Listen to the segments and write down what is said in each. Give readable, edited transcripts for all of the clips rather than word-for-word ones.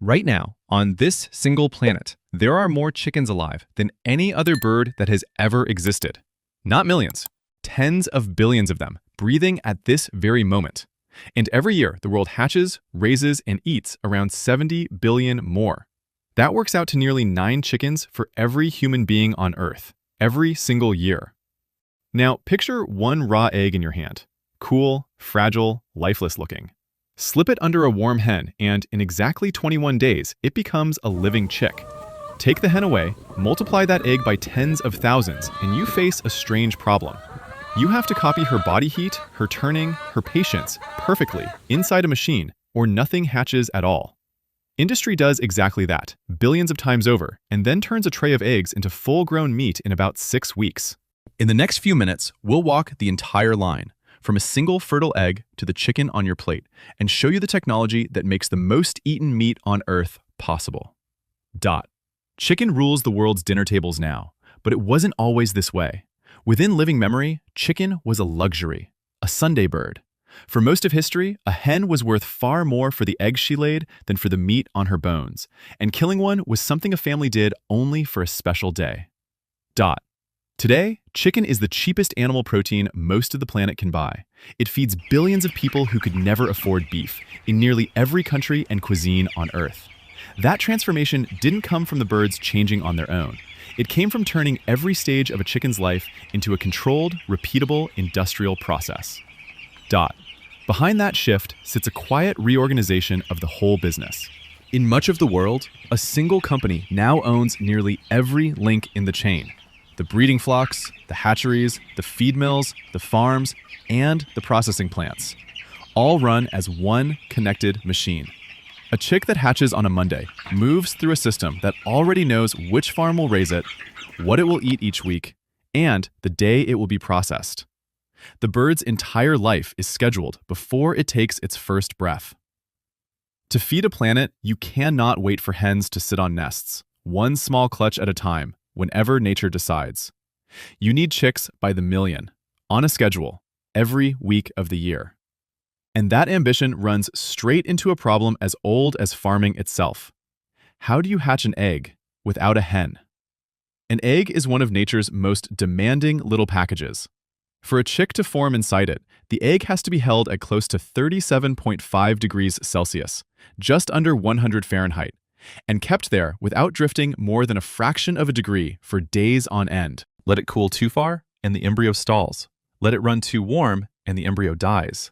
Right now, on this single planet, there are more chickens alive than any other bird that has ever existed. Not millions, tens of billions of them, breathing at this very moment. And every year, the world hatches, raises, and eats around 70 billion more. That works out to nearly 9 chickens for every human being on Earth, every single year. Now, picture one raw egg in your hand. Cool, fragile, lifeless looking. Slip it under a warm hen, and in exactly 21 days, it becomes a living chick. Take the hen away, multiply that egg by tens of thousands, and you face a strange problem. You have to copy her body heat, her turning, her patience, perfectly, inside a machine, or nothing hatches at all. Industry does exactly that, billions of times over, and then turns a tray of eggs into full-grown meat in about 6 weeks. In the next few minutes, we'll walk the entire line, from a single fertile egg to the chicken on your plate, and show you the technology that makes the most eaten meat on Earth possible. Chicken rules the world's dinner tables now, but it wasn't always this way. Within living memory, chicken was a luxury, a Sunday bird. For most of history, a hen was worth far more for the eggs she laid than for the meat on her bones, and killing one was something a family did only for a special day. Today, chicken is the cheapest animal protein most of the planet can buy. It feeds billions of people who could never afford beef in nearly every country and cuisine on Earth. That transformation didn't come from the birds changing on their own. It came from turning every stage of a chicken's life into a controlled, repeatable industrial process. Behind that shift sits a quiet reorganization of the whole business. In much of the world, a single company now owns nearly every link in the chain. The breeding flocks, the hatcheries, the feed mills, the farms, and the processing plants, all run as one connected machine. A chick that hatches on a Monday moves through a system that already knows which farm will raise it, what it will eat each week, and the day it will be processed. The bird's entire life is scheduled before it takes its first breath. To feed a planet, you cannot wait for hens to sit on nests, one small clutch at a time, whenever nature decides. You need chicks by the million, on a schedule, every week of the year. And that ambition runs straight into a problem as old as farming itself. How do you hatch an egg without a hen? An egg is one of nature's most demanding little packages. For a chick to form inside it, the egg has to be held at close to 37.5 degrees Celsius, just under 100 Fahrenheit, and kept there without drifting more than a fraction of a degree for days on end. Let it cool too far, and the embryo stalls. Let it run too warm, and the embryo dies.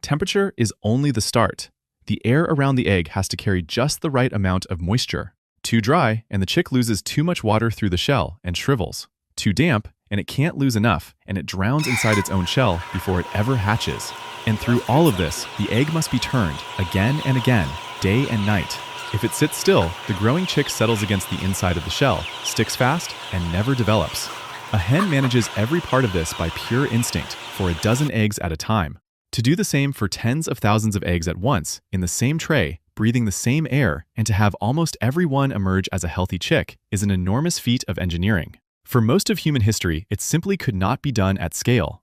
Temperature is only the start. The air around the egg has to carry just the right amount of moisture. Too dry, and the chick loses too much water through the shell and shrivels. Too damp, and it can't lose enough, and it drowns inside its own shell before it ever hatches. And through all of this, the egg must be turned again and again, day and night. If it sits still, the growing chick settles against the inside of the shell, sticks fast, and never develops. A hen manages every part of this by pure instinct for a dozen eggs at a time. To do the same for tens of thousands of eggs at once, in the same tray, breathing the same air, and to have almost every one emerge as a healthy chick is an enormous feat of engineering. For most of human history, it simply could not be done at scale.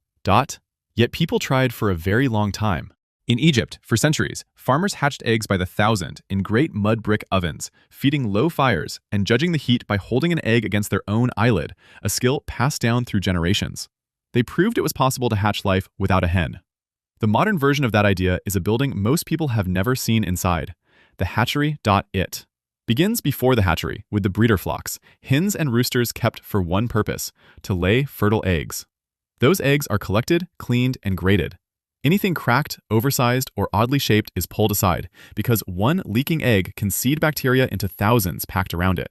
Yet people tried for a very long time. In Egypt, for centuries, farmers hatched eggs by the thousand in great mud brick ovens, feeding low fires and judging the heat by holding an egg against their own eyelid, a skill passed down through generations. They proved it was possible to hatch life without a hen. The modern version of that idea is a building most people have never seen inside. The hatchery. It begins before the hatchery with the breeder flocks, hens and roosters kept for one purpose, to lay fertile eggs. Those eggs are collected, cleaned, and graded. Anything cracked, oversized, or oddly shaped is pulled aside because one leaking egg can seed bacteria into thousands packed around it.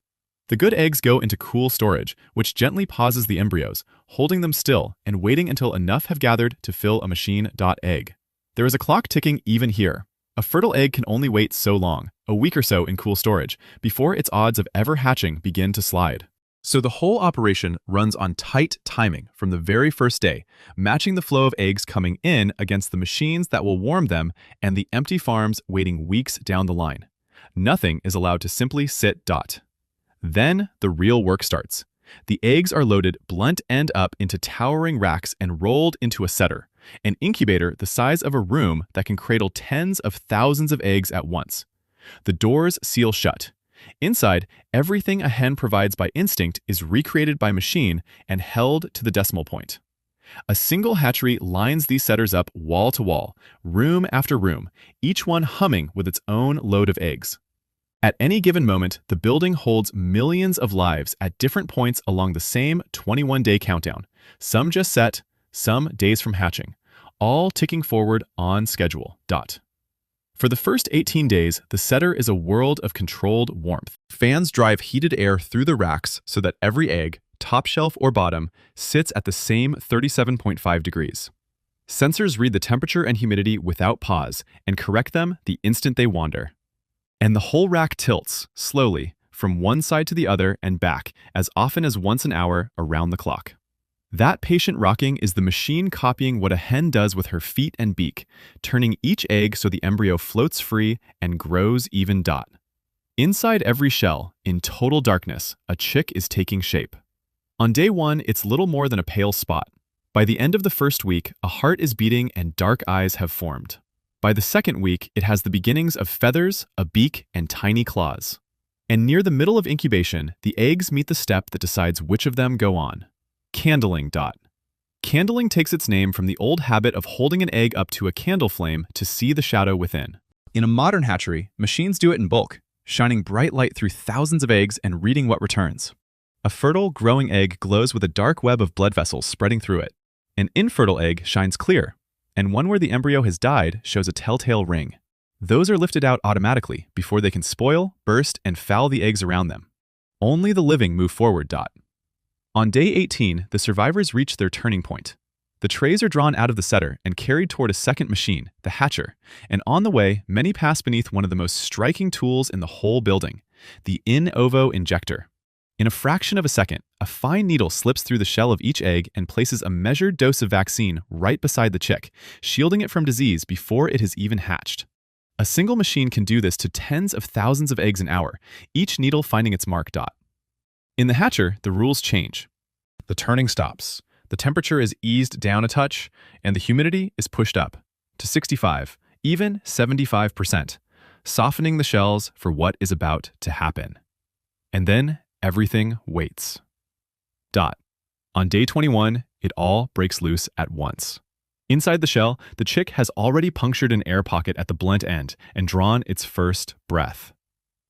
The good eggs go into cool storage, which gently pauses the embryos, holding them still and waiting until enough have gathered to fill a machine. Egg. There is a clock ticking even here. A fertile egg can only wait so long, a week or so in cool storage, before its odds of ever hatching begin to slide. So the whole operation runs on tight timing from the very first day, matching the flow of eggs coming in against the machines that will warm them and the empty farms waiting weeks down the line. Nothing is allowed to simply sit. Then the real work starts. The eggs are loaded blunt end up into towering racks and rolled into a setter, an incubator the size of a room that can cradle tens of thousands of eggs at once. The doors seal shut. Inside, everything a hen provides by instinct is recreated by machine and held to the decimal point. A single hatchery lines these setters up wall to wall, room after room, each one humming with its own load of eggs. At any given moment, the building holds millions of lives at different points along the same 21-day countdown, some just set, some days from hatching, all ticking forward on schedule. For the first 18 days, the setter is a world of controlled warmth. Fans drive heated air through the racks so that every egg, top shelf or bottom, sits at the same 37.5 degrees. Sensors read the temperature and humidity without pause and correct them the instant they wander. And the whole rack tilts, slowly, from one side to the other and back as often as once an hour around the clock. That patient rocking is the machine copying what a hen does with her feet and beak, turning each egg so the embryo floats free and grows even. Inside every shell, in total darkness, a chick is taking shape. On day 1, it's little more than a pale spot. By the end of the first week, a heart is beating and dark eyes have formed. By the second week, it has the beginnings of feathers, a beak, and tiny claws. And near the middle of incubation, the eggs meet the step that decides which of them go on. Candling. Candling takes its name from the old habit of holding an egg up to a candle flame to see the shadow within. In a modern hatchery, machines do it in bulk, shining bright light through thousands of eggs and reading what returns. A fertile, growing egg glows with a dark web of blood vessels spreading through it. An infertile egg shines clear, and one where the embryo has died shows a telltale ring. Those are lifted out automatically before they can spoil, burst, and foul the eggs around them. Only the living move forward. On day 18, the survivors reach their turning point. The trays are drawn out of the setter and carried toward a second machine, the hatcher, and on the way, many pass beneath one of the most striking tools in the whole building, the in-ovo injector. In a fraction of a second, a fine needle slips through the shell of each egg and places a measured dose of vaccine right beside the chick, shielding it from disease before it has even hatched. A single machine can do this to tens of thousands of eggs an hour, each needle finding its mark. In the hatcher, the rules change. The turning stops, the temperature is eased down a touch, and the humidity is pushed up to 65, even 75%, softening the shells for what is about to happen. And then everything waits. On day 21, it all breaks loose at once. Inside the shell, the chick has already punctured an air pocket at the blunt end and drawn its first breath.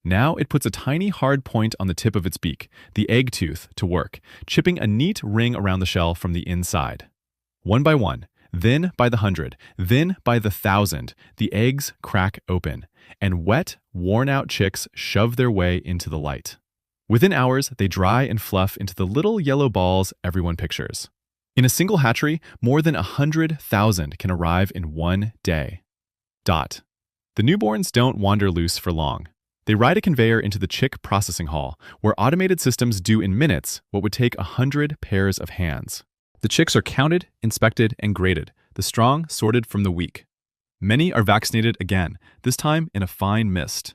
Now it puts a tiny hard point on the tip of its beak, the egg tooth, to work, chipping a neat ring around the shell from the inside. One by one, then by the 100, then by the 1,000, the eggs crack open, and wet, worn-out chicks shove their way into the light. Within hours, they dry and fluff into the little yellow balls everyone pictures. In a single hatchery, more than 100,000 can arrive in one day. The newborns don't wander loose for long. They ride a conveyor into the chick processing hall, where automated systems do in minutes what would take 100 pairs of hands. The chicks are counted, inspected, and graded, the strong sorted from the weak. Many are vaccinated again, this time in a fine mist.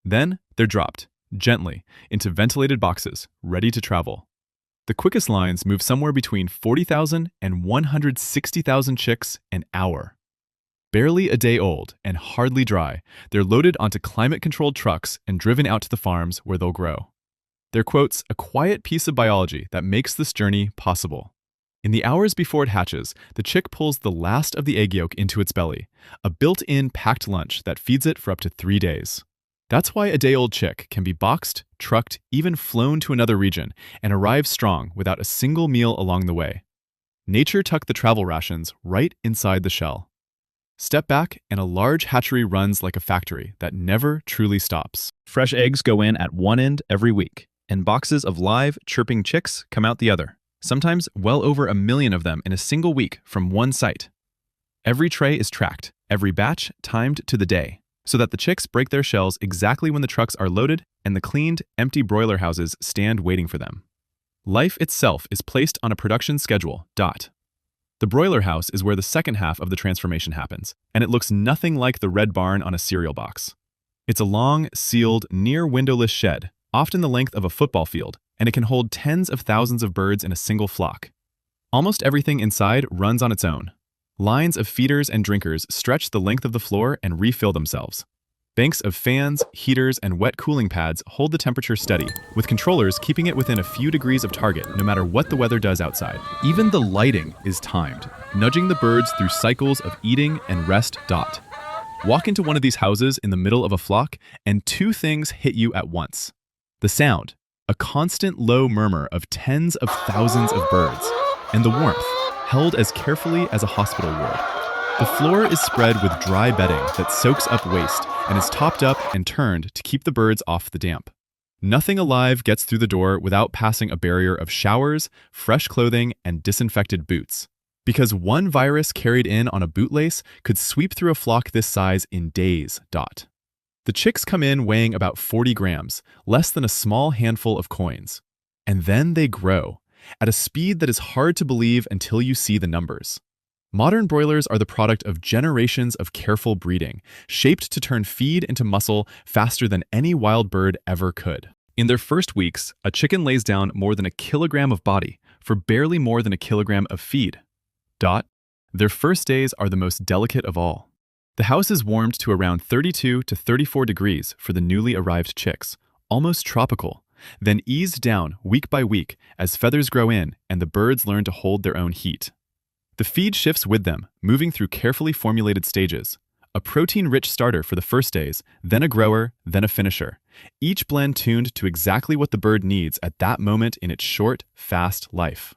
Then they're dropped, gently, into ventilated boxes, ready to travel. The quickest lines move somewhere between 40,000 and 160,000 chicks an hour. Barely a day old and hardly dry, they're loaded onto climate-controlled trucks and driven out to the farms where they'll grow. They're, quotes, a quiet piece of biology that makes this journey possible. In the hours before it hatches, the chick pulls the last of the egg yolk into its belly, a built-in packed lunch that feeds it for up to 3 days. That's why a day-old chick can be boxed, trucked, even flown to another region, and arrive strong without a single meal along the way. Nature tucked the travel rations right inside the shell. Step back, and a large hatchery runs like a factory that never truly stops. Fresh eggs go in at one end every week, and boxes of live, chirping chicks come out the other, sometimes well over 1 million of them in a single week from one site. Every tray is tracked, every batch timed to the day, so that the chicks break their shells exactly when the trucks are loaded and the cleaned, empty broiler houses stand waiting for them. Life itself is placed on a production schedule. The broiler house is where the second half of the transformation happens, and it looks nothing like the red barn on a cereal box. It's a long, sealed, near-windowless shed, often the length of a football field, and it can hold tens of thousands of birds in a single flock. Almost everything inside runs on its own. Lines of feeders and drinkers stretch the length of the floor and refill themselves. Banks of fans, heaters, and wet cooling pads hold the temperature steady, with controllers keeping it within a few degrees of target no matter what the weather does outside. Even the lighting is timed, nudging the birds through cycles of eating and rest. Walk into one of these houses in the middle of a flock, and two things hit you at once. The sound, a constant low murmur of tens of thousands of birds, and the warmth, held as carefully as a hospital ward. The floor is spread with dry bedding that soaks up waste and is topped up and turned to keep the birds off the damp. Nothing alive gets through the door without passing a barrier of showers, fresh clothing, and disinfected boots. Because one virus carried in on a bootlace could sweep through a flock this size in days. The chicks come in weighing about 40 grams, less than a small handful of coins. And then they grow, at a speed that is hard to believe until you see the numbers. Modern broilers are the product of generations of careful breeding, shaped to turn feed into muscle faster than any wild bird ever could. In their first weeks, a chicken lays down more than a kilogram of body for barely more than a kilogram of feed. Their first days are the most delicate of all. The house is warmed to around 32 to 34 degrees for the newly arrived chicks, almost tropical, then eased down week by week as feathers grow in and the birds learn to hold their own heat. The feed shifts with them, moving through carefully formulated stages. A protein-rich starter for the first days, then a grower, then a finisher. Each blend tuned to exactly what the bird needs at that moment in its short, fast life.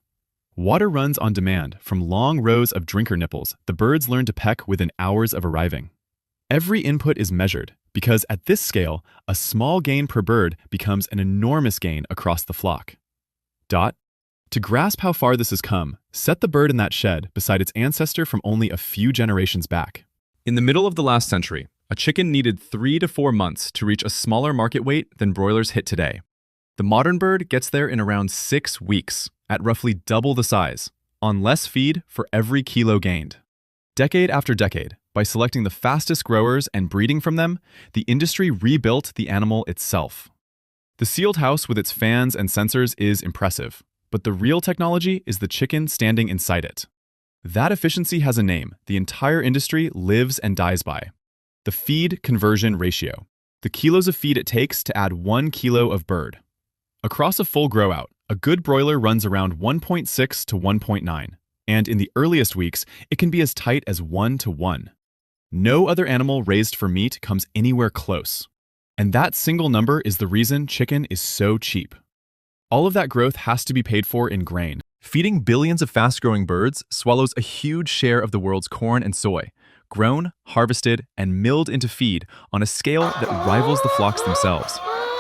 Water runs on demand from long rows of drinker nipples the birds learn to peck within hours of arriving. Every input is measured, because at this scale, a small gain per bird becomes an enormous gain across the flock. To grasp how far this has come, set the bird in that shed beside its ancestor from only a few generations back. In the middle of the last century, a chicken needed 3 to 4 months to reach a smaller market weight than broilers hit today. The modern bird gets there in around 6 weeks, at roughly double the size, on less feed for every kilo gained. Decade after decade, by selecting the fastest growers and breeding from them, the industry rebuilt the animal itself. The sealed house with its fans and sensors is impressive, but the real technology is the chicken standing inside it. That efficiency has a name the entire industry lives and dies by: the feed conversion ratio, the kilos of feed it takes to add 1 kilo of bird. Across a full grow-out, a good broiler runs around 1.6 to 1.9, and in the earliest weeks, it can be as tight as 1 to 1. No other animal raised for meat comes anywhere close. And that single number is the reason chicken is so cheap. All of that growth has to be paid for in grain. Feeding billions of fast-growing birds swallows a huge share of the world's corn and soy, grown, harvested, and milled into feed on a scale that rivals the flocks themselves.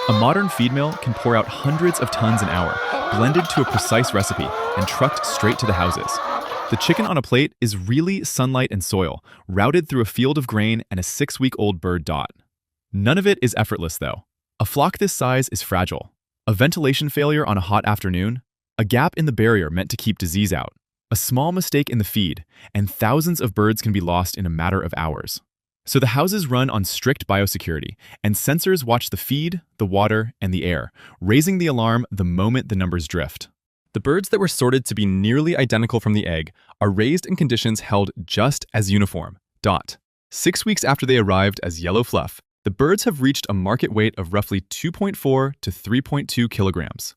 A modern feed mill can pour out hundreds of tons an hour, blended to a precise recipe and trucked straight to the houses. The chicken on a plate is really sunlight and soil, routed through a field of grain and a 6-week-old bird. None of it is effortless, though. A flock this size is fragile. A ventilation failure on a hot afternoon, a gap in the barrier meant to keep disease out, a small mistake in the feed, and thousands of birds can be lost in a matter of hours. So the houses run on strict biosecurity, and sensors watch the feed, the water, and the air, raising the alarm the moment the numbers drift. The birds that were sorted to be nearly identical from the egg are raised in conditions held just as uniform. 6 weeks after they arrived as yellow fluff, the birds have reached a market weight of roughly 2.4 to 3.2 kilograms.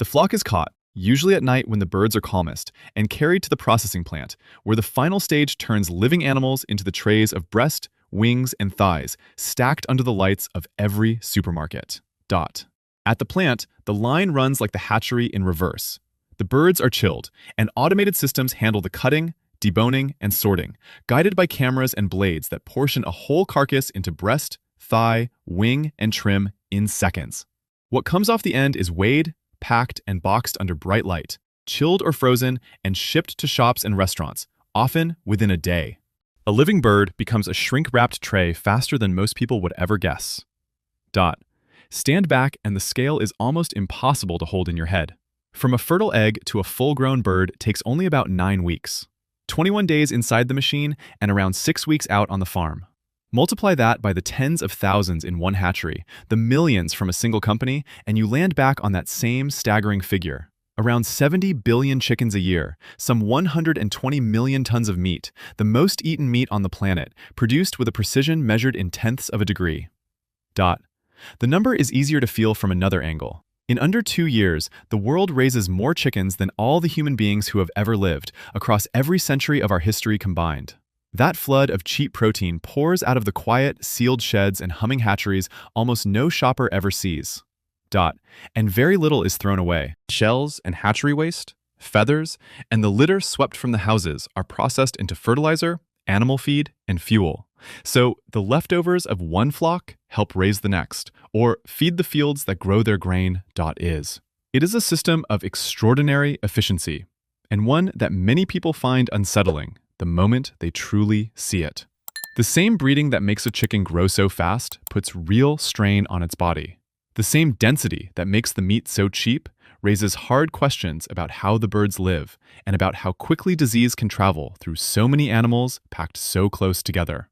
The flock is caught, usually at night when the birds are calmest, and carried to the processing plant, where the final stage turns living animals into the trays of breast, wings, and thighs, stacked under the lights of every supermarket. At the plant, the line runs like the hatchery in reverse. The birds are chilled, and automated systems handle the cutting, deboning, and sorting, guided by cameras and blades that portion a whole carcass into breast, thigh, wing, and trim in seconds. What comes off the end is weighed, packed, and boxed under bright light, chilled or frozen, and shipped to shops and restaurants, often within a day. A living bird becomes a shrink-wrapped tray faster than most people would ever guess. Stand back and the scale is almost impossible to hold in your head. From a fertile egg to a full-grown bird takes only about 9 weeks. 21 days inside the machine and around 6 weeks out on the farm. Multiply that by the tens of thousands in one hatchery, the millions from a single company, and you land back on that same staggering figure. Around 70 billion chickens a year, some 120 million tons of meat, the most eaten meat on the planet, produced with a precision measured in tenths of a degree. Dot. The number is easier to feel from another angle. In under 2 years, the world raises more chickens than all the human beings who have ever lived, across every century of our history combined. That flood of cheap protein pours out of the quiet, sealed sheds and humming hatcheries almost no shopper ever sees. Dot. And very little is thrown away. Shells and hatchery waste, feathers, and the litter swept from the houses are processed into fertilizer, animal feed, and fuel. So the leftovers of one flock help raise the next, or feed the fields that grow their grain. It is a system of extraordinary efficiency, and one that many people find unsettling the moment they truly see it. The same breeding that makes a chicken grow so fast puts real strain on its body. The same density that makes the meat so cheap raises hard questions about how the birds live and about how quickly disease can travel through so many animals packed so close together.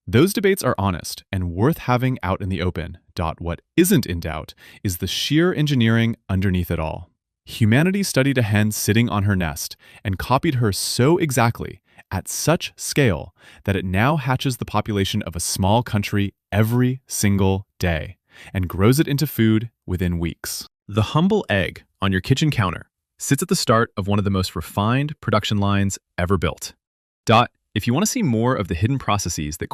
Those debates are honest and worth having out in the open. What isn't in doubt is the sheer engineering underneath it all. Humanity studied a hen sitting on her nest and copied her so exactly, at such scale, that it now hatches the population of a small country every single day and grows it into food within weeks. The humble egg on your kitchen counter sits at the start of one of the most refined production lines ever built. If you want to see more of the hidden processes that